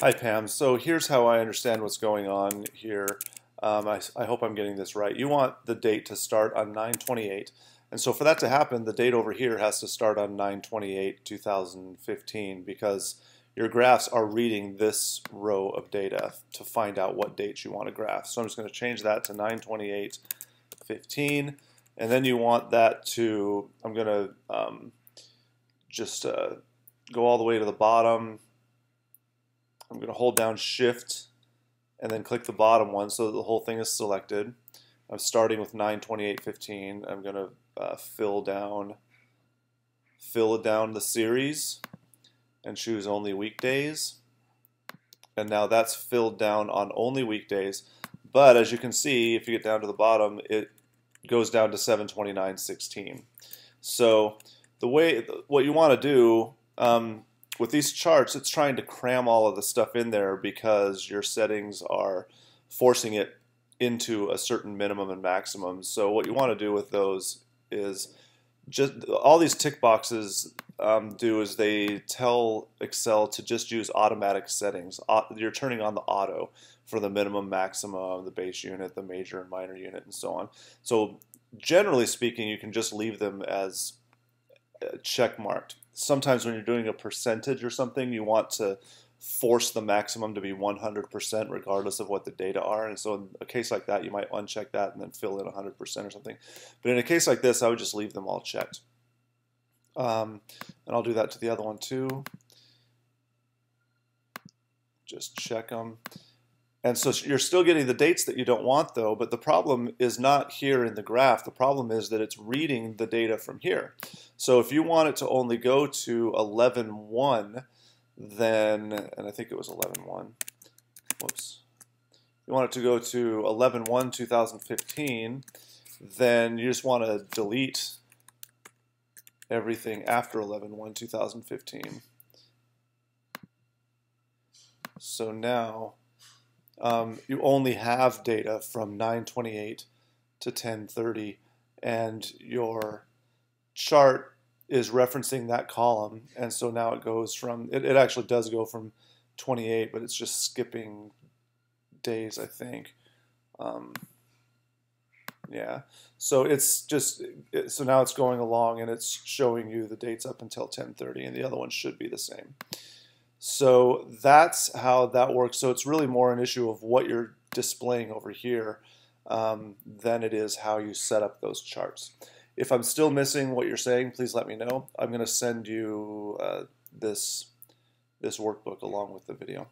Hi Pam. So here's how I understand what's going on here. I hope I'm getting this right. You want the date to start on 9/28, and so for that to happen, the date over here has to start on 9/28/2015 because your graphs are reading this row of data to find out what dates you want to graph. So I'm just going to change that to 9/28/15, and then you want that to, I'm going to just go all the way to the bottom. I'm going to hold down Shift and then click the bottom one so that the whole thing is selected. I'm starting with 9/28/15. I'm going to fill down the series and choose only weekdays. And now that's filled down on only weekdays. But as you can see, if you get down to the bottom, it goes down to 7/29/16. So what you want to do with these charts, it's trying to cram all of the stuff in there because your settings are forcing it into a certain minimum and maximum. So what you want to do with those is just all these tick boxes do is they tell Excel to just use automatic settings. You're turning on the auto for the minimum, maximum, the base unit, the major and minor unit, and so on. So generally speaking, you can just leave them as check marked. Sometimes when you're doing a percentage or something, you want to force the maximum to be 100% regardless of what the data are. And so in a case like that, you might uncheck that and then fill in 100% or something. But in a case like this, I would just leave them all checked. And I'll do that to the other one too. Just check them. And so you're still getting the dates that you don't want though, but the problem is not here in the graph. The problem is that it's reading the data from here. So if you want it to only go to 11/1, then, and I think it was 11/1, whoops. You want it to go to 11/1/2015, then you just want to delete everything after 11/1/2015. So now you only have data from 9/28 to 10/30, and your chart is referencing that column, and so now it goes from, it actually does go from 28, but it's just skipping days, I think. Yeah, so it's just, so now it's going along and it's showing you the dates up until 10/30, and the other one should be the same. So that's how that works. So it's really more an issue of what you're displaying over here than it is how you set up those charts. If I'm still missing what you're saying, please let me know. I'm going to send you this workbook along with the video.